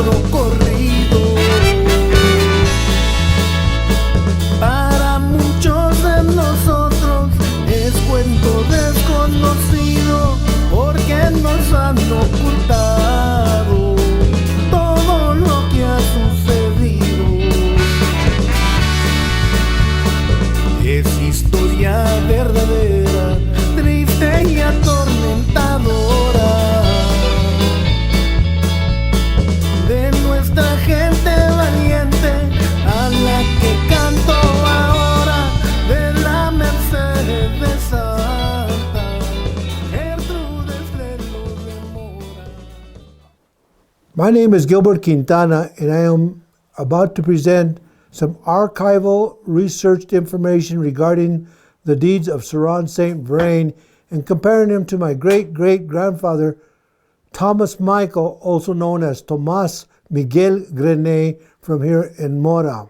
otro corrido. Para muchos de nosotros es cuento desconocido, porque nos han ocultado todo lo que ha sucedido. Es historia verdadera, triste y atormentadora, de nuestra gente valiente a la que canto ahora, de la Mercedes Santa, Gertrudes de Mora. My name is Gilbert Quintana, and I am about to present some archival researched information regarding the deeds of Sir Saint Vrain and comparing him to my great-great-grandfather, Thomas Michael, also known as Tomás Miguel Grenet, from here in Mora.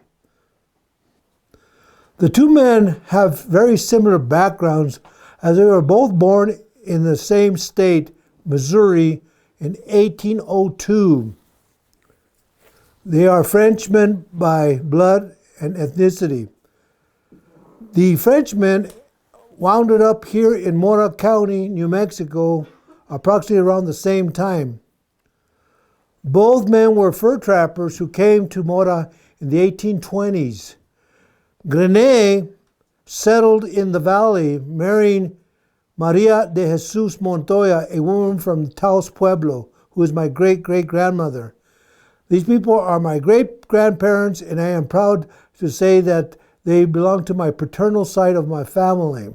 The two men have very similar backgrounds, as they were both born in the same state, Missouri, in 1802. They are Frenchmen by blood and ethnicity. The Frenchmen wound up here in Mora County, New Mexico, approximately around the same time. Both men were fur trappers who came to Mora in the 1820s. Grenet settled in the valley, marrying Maria de Jesus Montoya, a woman from Taos Pueblo, who is my great-great-grandmother. These people are my great-grandparents, and I am proud to say that they belong to my paternal side of my family.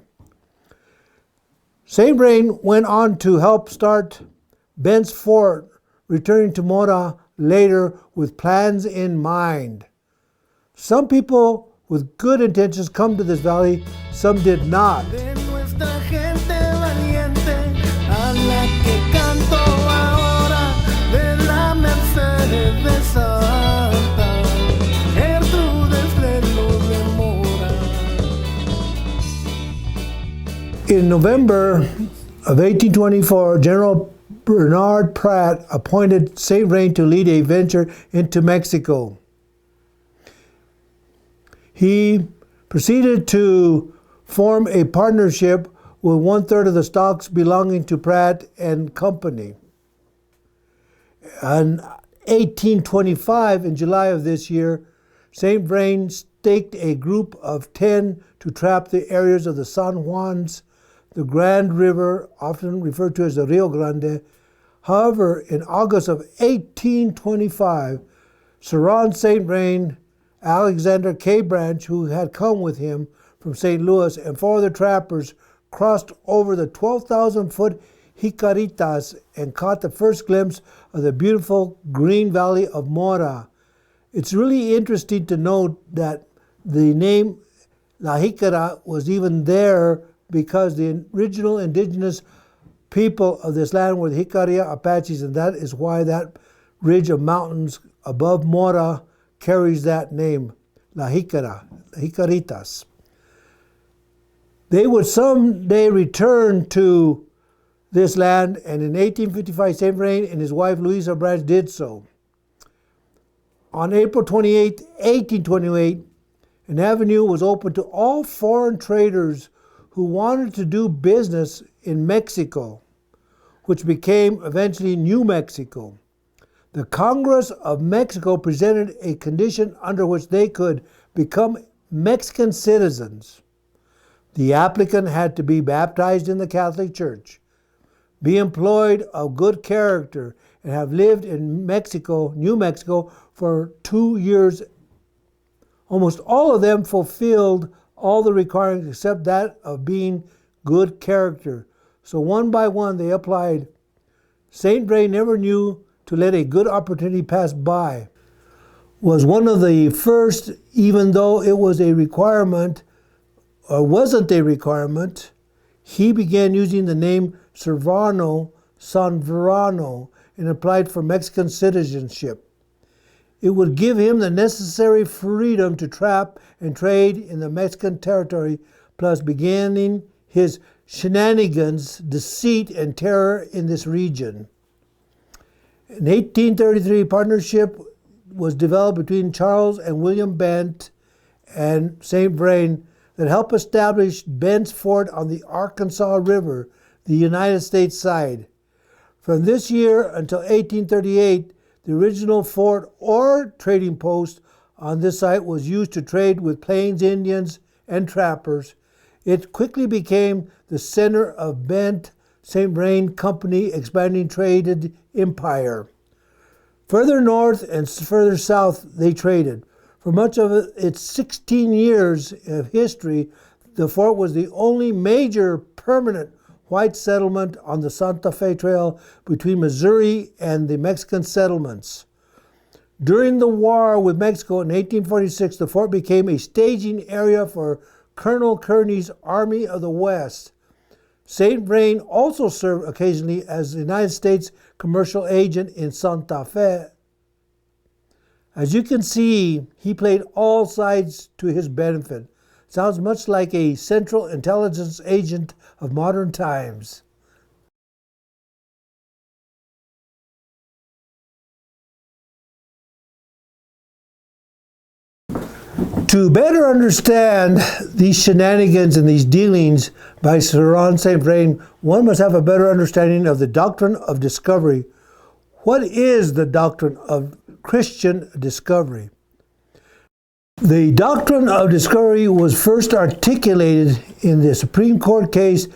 Saint Vrain went on to help start Bent's Fort, returning to Mora later with plans in mind. Some people with good intentions come to this valley, some did not. In November of 1824, General Bernard Pratt appointed Saint Vrain to lead a venture into Mexico. He proceeded to form a partnership with 1/3 of the stocks belonging to Pratt and Company. In 1825, in July of this year, Saint Vrain staked a group of 10 to trap the areas of the San Juans, the Grand River, often referred to as the Rio Grande. However, in August of 1825, Sir Saint Vrain, Alexander K. Branch, who had come with him from St. Louis, and 4 other trappers crossed over the 12,000-foot Jicaritas and caught the first glimpse of the beautiful green valley of Mora. It's really interesting to note that the name La Jicara was even there because the original indigenous people of this land were the Jicarilla Apaches, and that is why that ridge of mountains above Mora carries that name, La Jicara, La Jicaritas. They would someday return to this land, and in 1855, Saint Vrain and his wife Louisa Branch did so. On April 28, 1828, an avenue was opened to all foreign traders who wanted to do business in Mexico, which became eventually New Mexico. The Congress of Mexico presented a condition under which they could become Mexican citizens. The applicant had to be baptized in the Catholic Church, be employed of good character, and have lived in Mexico, New Mexico, for 2 years. Almost all of them fulfilled all the requirements except that of being good character. So one by one they applied. Saint Vrain never knew to let a good opportunity pass by. Was one of the first, even though it was a requirement, or wasn't a requirement, he began using the name Serrano Sanverano and applied for Mexican citizenship. It would give him the necessary freedom to trap and trade in the Mexican territory, plus beginning his shenanigans, deceit, and terror in this region. In 1833, a partnership was developed between Charles and William Bent and St. Vrain that helped establish Bent's Fort on the Arkansas River, the United States side. From this year until 1838, the original fort or trading post on this site was used to trade with Plains Indians and trappers. It quickly became the center of Bent St. Vrain Company expanding traded empire. Further north and further south they traded. For much of its 16 years of history, the fort was the only major permanent white settlement on the Santa Fe Trail between Missouri and the Mexican settlements. During the war with Mexico in 1846, the fort became a staging area for Colonel Kearny's Army of the West. St. Vrain also served occasionally as the United States commercial agent in Santa Fe. As you can see, he played all sides to his benefit. Sounds much like a Central Intelligence agent of modern times. To better understand these shenanigans and these dealings by Sir St. Vrain, one must have a better understanding of the Doctrine of Discovery. What is the Doctrine of Christian Discovery? The Doctrine of Discovery was first articulated in the Supreme Court case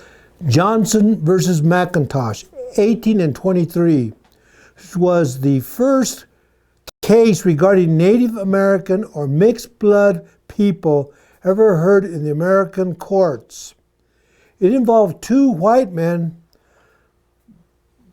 Johnson versus McIntosh, 1823, which was the first case regarding Native American or mixed blood people ever heard in the American courts. It involved two white men.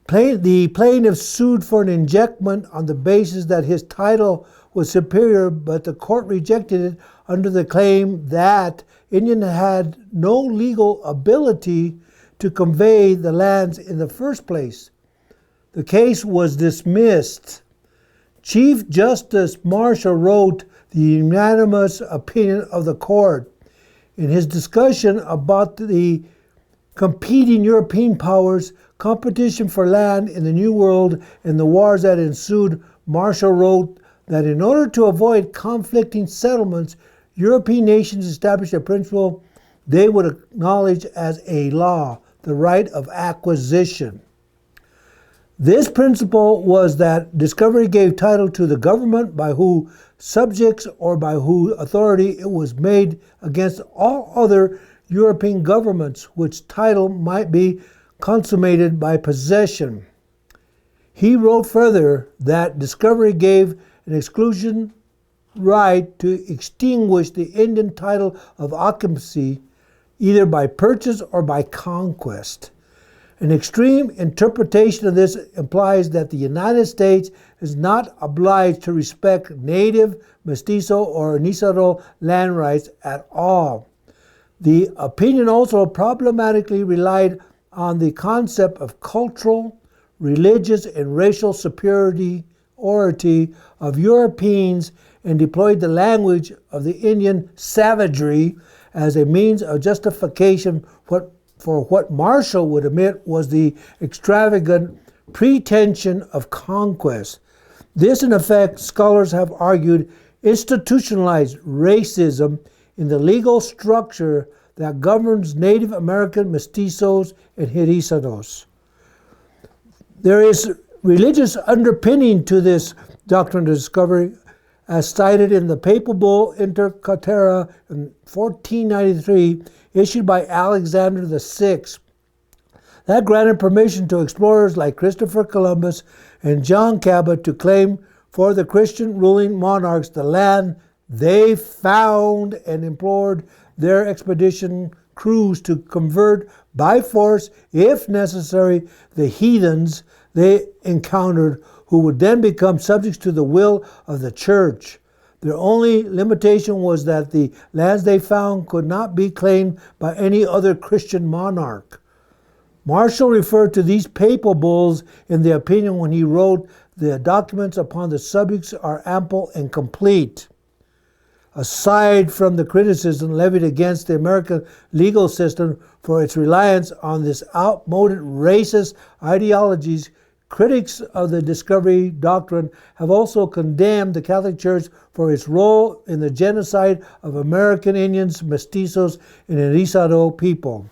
The plaintiff sued for an injectment on the basis that his title was superior, but the court rejected it under the claim that Indian had no legal ability to convey the lands in the first place. The case was dismissed. Chief Justice Marshall wrote the unanimous opinion of the court. In his discussion about the competing European powers, competition for land in the New World, and the wars that ensued, Marshall wrote that in order to avoid conflicting settlements, European nations established a principle they would acknowledge as a law, the right of acquisition. This principle was that discovery gave title to the government by whose subjects or by whose authority it was made against all other European governments, which title might be consummated by possession. He wrote further that discovery gave an exclusion right to extinguish the Indian title of occupancy either by purchase or by conquest. An extreme interpretation of this implies that the United States is not obliged to respect native, mestizo, or Nisaro land rights at all. The opinion also problematically relied on the concept of cultural, religious, and racial superiority of Europeans and deployed the language of the Indian savagery as a means of justification for what Marshall would admit was the extravagant pretension of conquest. This, in effect, scholars have argued, institutionalized racism in the legal structure that governs Native American mestizos and Jerizanos. There is religious underpinning to this doctrine of discovery, as cited in the Papal Bull Inter Caetera in 1493, issued by Alexander VI. That granted permission to explorers like Christopher Columbus and John Cabot to claim for the Christian ruling monarchs the land they found and implored their expedition crews to convert by force, if necessary, the heathens they encountered, who would then become subjects to the will of the church. Their only limitation was that the lands they found could not be claimed by any other Christian monarch. Marshall referred to these papal bulls in the opinion when he wrote, "The documents upon the subjects are ample and complete." Aside from the criticism levied against the American legal system for its reliance on this outmoded racist ideologies, Critics of the discovery doctrine have also condemned the Catholic Church for its role in the genocide of American Indians, mestizos, and Erizado people.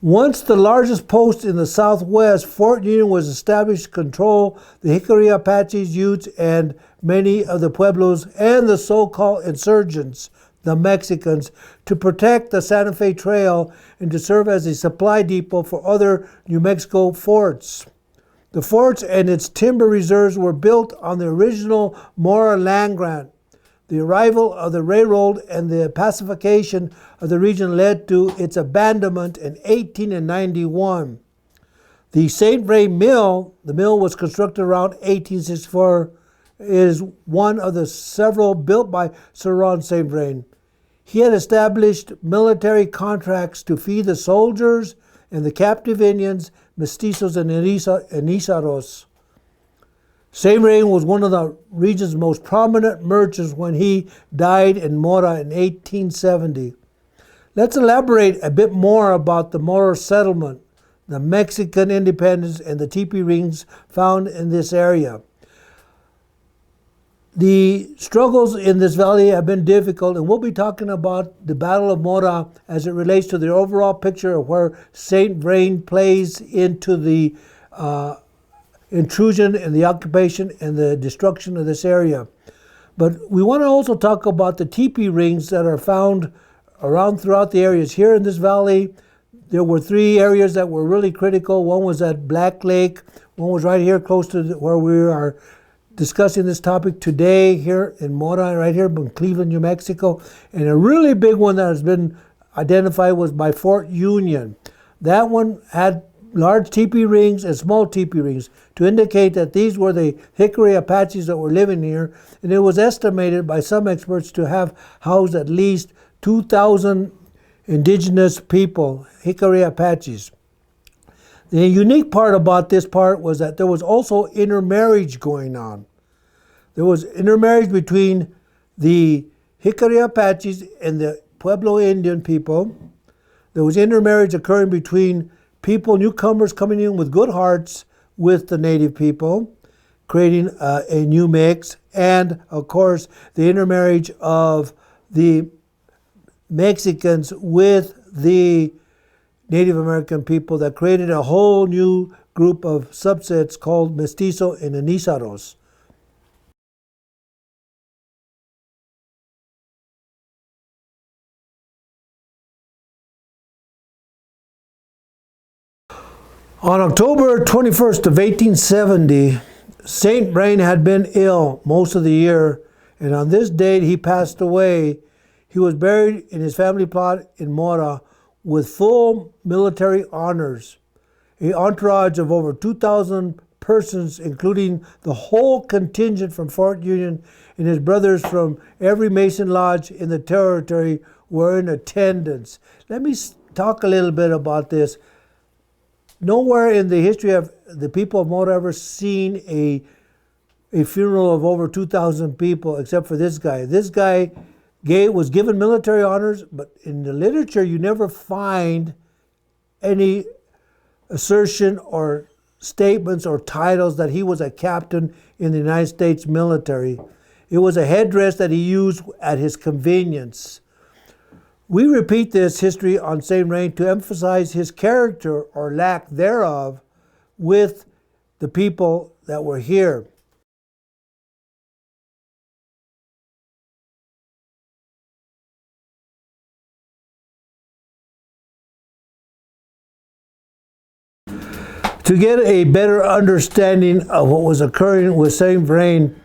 Once the largest post in the Southwest, Fort Union was established to control the Hickory Apaches, Utes, and many of the Pueblos and the so-called insurgents, the Mexicans, to protect the Santa Fe Trail and to serve as a supply depot for other New Mexico forts. The forts and its timber reserves were built on the original Mora land grant. The arrival of the railroad and the pacification of the region led to its abandonment in 1891. The St. Vrain mill, the mill was constructed around 1864, is one of the several built by Sir Ron St. Vrain. He had established military contracts to feed the soldiers and the captive Indians, mestizos, and Enizaros. St. Vrain was one of the region's most prominent merchants when he died in Mora in 1870. Let's elaborate a bit more about the Mora settlement, the Mexican independence, and the teepee rings found in this area. The struggles in this valley have been difficult, and we'll be talking about the Battle of Mora as it relates to the overall picture of where St. Vrain plays into the intrusion and the occupation and the destruction of this area. But we want to also talk about the teepee rings that are found around throughout the areas. Here in this valley, there were three areas that were really critical. One was at Black Lake. One was right here close to where we are discussing this topic today, here in Mora, right here in Cleveland, New Mexico. And a really big one that has been identified was by Fort Union. That one had large teepee rings and small teepee rings to indicate that these were the Hickory Apaches that were living here, and it was estimated by some experts to have housed at least 2,000 indigenous people, Hickory Apaches. The unique part about this part was that there was also intermarriage going on. There was intermarriage between the Hickory Apaches and the Pueblo Indian people. There was intermarriage occurring between people, newcomers coming in with good hearts with the native people, creating a new mix, and of course the intermarriage of the Mexicans with the Native American people that created a whole new group of subsets called Mestizo and Enizaros. On October 21st of 1870, St. Vrain had been ill most of the year, and on this date he passed away. He was buried in his family plot in Mora with full military honors. An entourage of over 2,000 persons, including the whole contingent from Fort Union and his brothers from every Mason Lodge in the territory, were in attendance. Let me talk a little bit about this. Nowhere in the history of the people of Mora ever seen a funeral of over 2,000 people except for this guy. This guy was given military honors, but in the literature you never find any assertion or statements or titles that he was a captain in the United States military. It was a headdress that he used at his convenience. We repeat this history on St. Vrain to emphasize his character or lack thereof with the people that were here. To get a better understanding of what was occurring with St. Vrain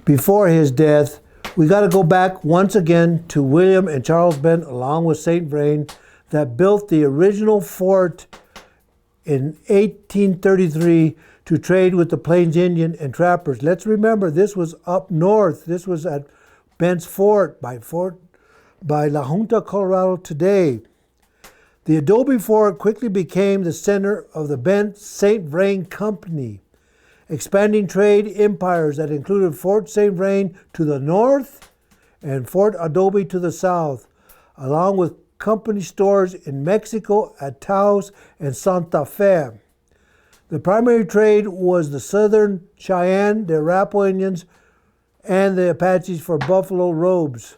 before his death, we got to go back once again to William and Charles Bent, along with St. Vrain, that built the original fort in 1833 to trade with the Plains Indian and trappers. Let's remember, this was up north. This was at Bent's Fort by La Junta, Colorado today. The adobe fort quickly became the center of the Bent St. Vrain Company. expanding trade empires that included Fort St. Vrain to the north and Fort Adobe to the south, along with company stores in Mexico at Taos and Santa Fe. The primary trade was the Southern Cheyenne, the Arapaho Indians, and the Apaches for buffalo robes.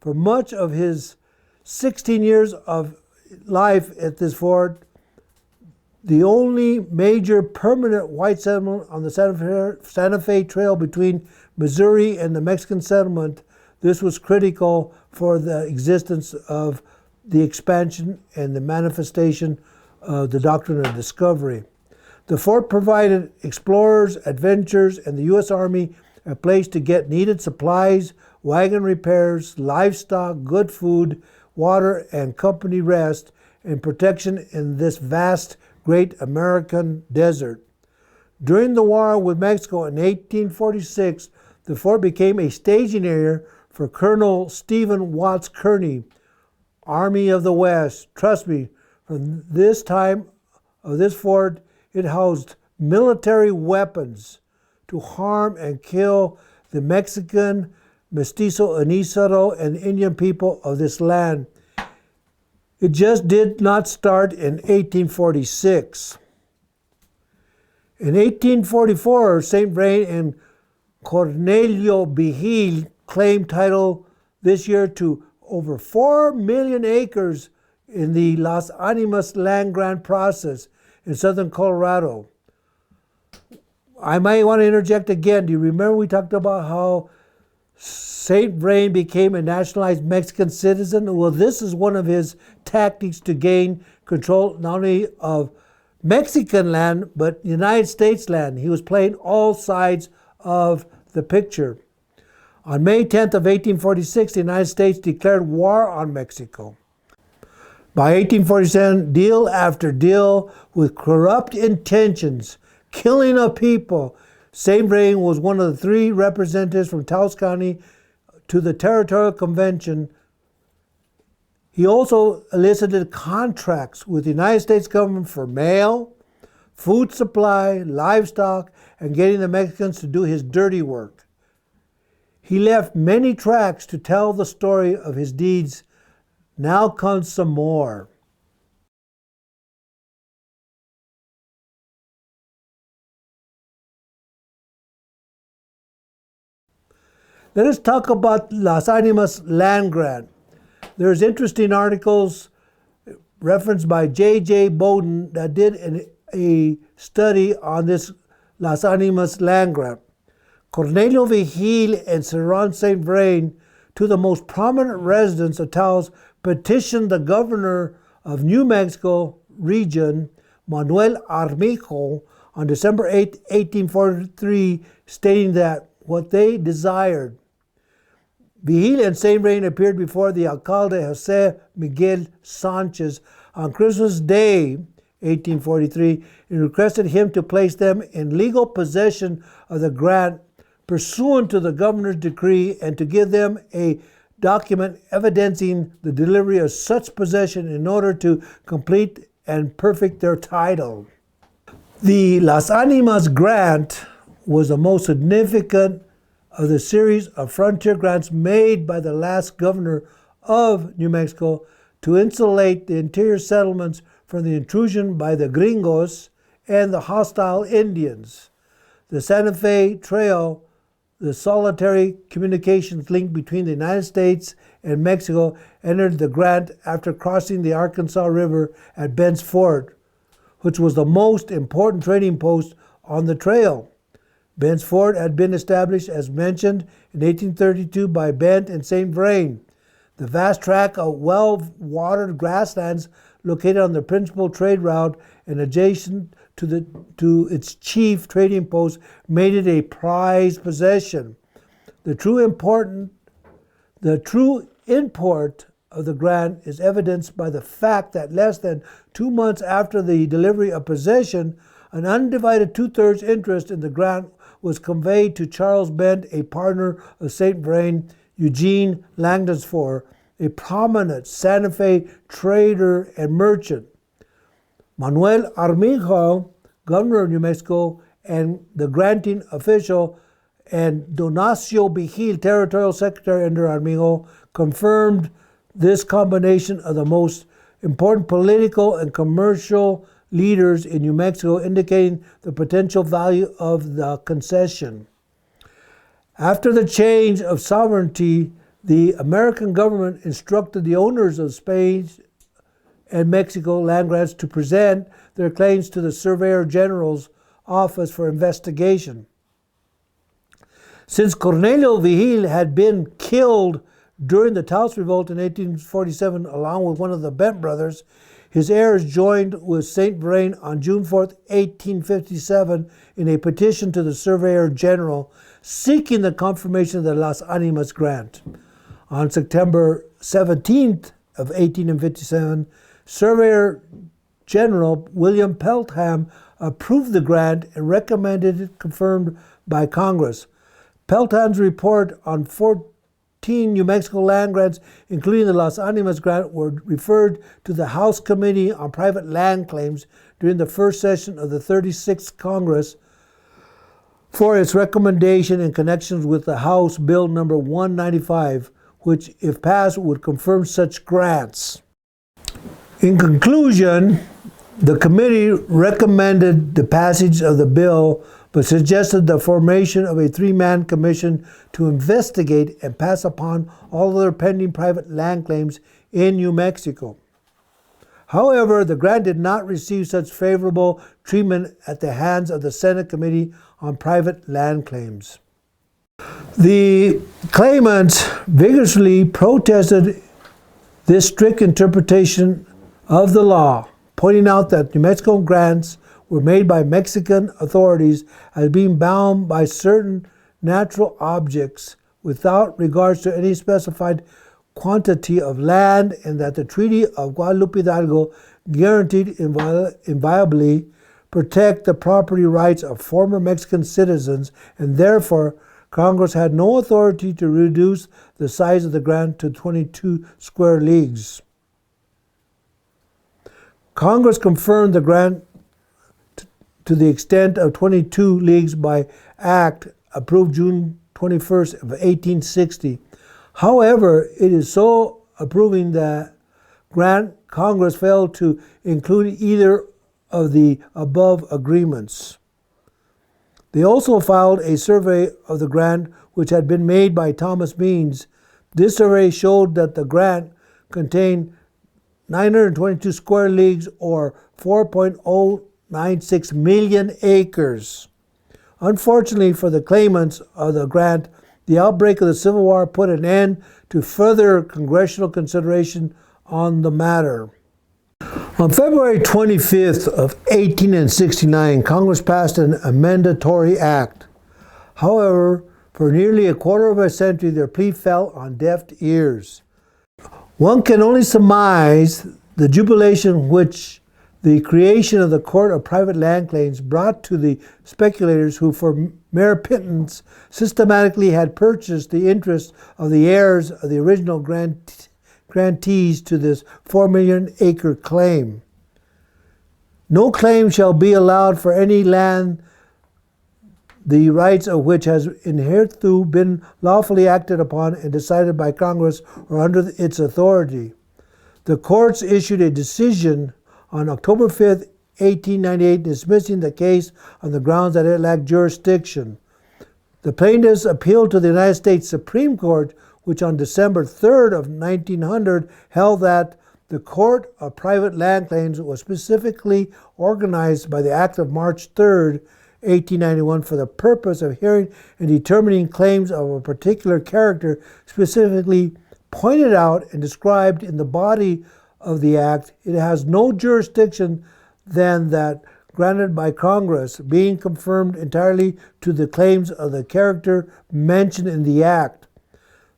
For much of his 16 years of life at this fort, the only major permanent white settlement on the Santa Fe Trail between Missouri and the Mexican settlement, this was critical for the existence of the expansion and the manifestation of the Doctrine of Discovery. The fort provided explorers, adventurers, and the U.S. Army a place to get needed supplies, wagon repairs, livestock, good food, water, and company rest, and protection in this vast, great American desert. During the war with Mexico in 1846, the fort became a staging area for Colonel Stephen Watts Kearny, Army of the West. Trust me, from this time of this fort, it housed military weapons to harm and kill the Mexican, Mestizo, Anisero, and Indian people of this land. It just did not start in 1846. In 1844, St. Vrain and Cornelio Vigil claimed title this year to over 4 million acres in the Las Animas land grant process in southern Colorado. I might want to interject again. Do you remember we talked about how St. Vrain became a nationalized Mexican citizen? Well, this is one of his tactics to gain control not only of Mexican land, but United States land. He was playing all sides of the picture. On May 10th of 1846, the United States declared war on Mexico. By 1847, deal after deal with corrupt intentions, killing of people, St. Vrain was one of the 3 representatives from Taos County to the Territorial Convention. He also elicited contracts with the United States government for mail, food supply, livestock, and getting the Mexicans to do his dirty work. He left many tracts to tell the story of his deeds. Now comes some more. Let us talk about Las Animas land grant. There's interesting articles referenced by J.J. Bowden that did a study on this Las Animas land grant. Cornelio Vigil and Ceron St. Vrain, two of the most prominent residents of Taos, petitioned the governor of New Mexico region, Manuel Armijo, on December 8, 1843, stating that what they desired. Vigil and St. Vrain appeared before the alcalde Jose Miguel Sanchez on Christmas Day, 1843, and requested him to place them in legal possession of the grant pursuant to the governor's decree and to give them a document evidencing the delivery of such possession in order to complete and perfect their title. The Las Animas grant was the most significant of the series of frontier grants made by the last governor of New Mexico to insulate the interior settlements from the intrusion by the gringos and the hostile Indians. The Santa Fe Trail, the solitary communications link between the United States and Mexico, entered the grant after crossing the Arkansas River at Bent's Fort, which was the most important trading post on the trail. Bent's Fort had been established, as mentioned, in 1832 by Bent and St. Vrain. The vast tract of well-watered grasslands located on the principal trade route and adjacent to its chief trading post made it a prized possession. The true import of the grant is evidenced by the fact that less than 2 months after the delivery of possession, an undivided 2/3 interest in the grant was conveyed to Charles Bent, a partner of St. Vrain, Eugene Langdonsford, a prominent Santa Fe trader and merchant. Manuel Armijo, governor of New Mexico, and the granting official, and Donacio Vigil, Territorial Secretary under Armijo, confirmed this combination of the most important political and commercial leaders in New Mexico, indicating the potential value of the concession. After the change of sovereignty, the American government instructed the owners of Spain and Mexico land grants to present their claims to the Surveyor General's office for investigation. Since Cornelio Vigil had been killed during the Taos Revolt in 1847, along with one of the Bent brothers, his heirs joined with St. Vrain on June 4, 1857, in a petition to the Surveyor General seeking the confirmation of the Las Animas grant. On September 17th of 1857, Surveyor General William Peltham approved the grant and recommended it confirmed by Congress. Peltham's report on 14 New Mexico land grants, including the Las Animas grant, were referred to the House Committee on Private Land Claims during the first session of the 36th Congress for its recommendation in connection with the House Bill number 195, which, if passed, would confirm such grants. In conclusion, the committee recommended the passage of the bill, but suggested the formation of a three-man commission to investigate and pass upon all other pending private land claims in New Mexico. However, the grant did not receive such favorable treatment at the hands of the Senate Committee on Private Land Claims. The claimants vigorously protested this strict interpretation of the law, pointing out that New Mexico grants were made by Mexican authorities as being bound by certain natural objects without regards to any specified quantity of land, and that the Treaty of Guadalupe Hidalgo guaranteed inviolably protect the property rights of former Mexican citizens, and therefore Congress had no authority to reduce the size of the grant to 22 square leagues. Congress confirmed the grant to the extent of 22 leagues by Act approved June 21st of 1860. However, it is so approving the grant, Congress failed to include either of the above agreements. They also filed a survey of the grant, which had been made by Thomas Means. This survey showed that the grant contained 922 square leagues, or 4.096 million acres. Unfortunately for the claimants of the grant, the outbreak of the Civil War put an end to further congressional consideration on the matter. On February 25th of 1869, Congress passed an amendatory act. However, for nearly a quarter of a century, their plea fell on deaf ears. One can only surmise the jubilation which the creation of the Court of Private Land Claims brought to the speculators who, for mere pittance, systematically had purchased the interest of the heirs of the original grantees to this 4 million acre claim. No claim shall be allowed for any land the rights of which has hitherto been lawfully acted upon and decided by Congress or under its authority. The courts issued a decision on October 5th, 1898, dismissing the case on the grounds that it lacked jurisdiction. The plaintiffs appealed to the United States Supreme Court, which on December 3rd of 1900 held that the Court of Private Land Claims was specifically organized by the Act of March 3rd, 1891, for the purpose of hearing and determining claims of a particular character specifically pointed out and described in the body of the Act. It has no jurisdiction than that granted by Congress, being confirmed entirely to the claims of the character mentioned in the Act.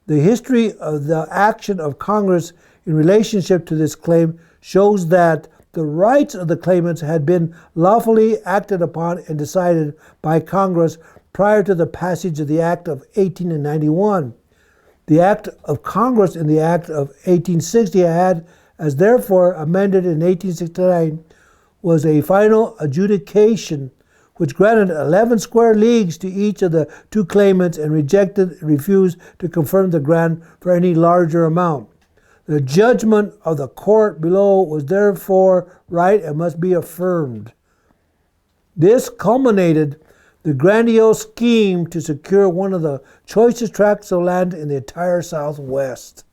The history of the action of Congress in relationship to this claim shows that the rights of the claimants had been lawfully acted upon and decided by Congress prior to the passage of the Act of 1891. The Act of Congress in the Act of 1860 had, as therefore amended in 1869, was a final adjudication which granted 11 square leagues to each of the two claimants and refused to confirm the grant for any larger amount. The judgment of the court below was therefore right and must be affirmed. This culminated the grandiose scheme to secure one of the choicest tracts of land in the entire Southwest.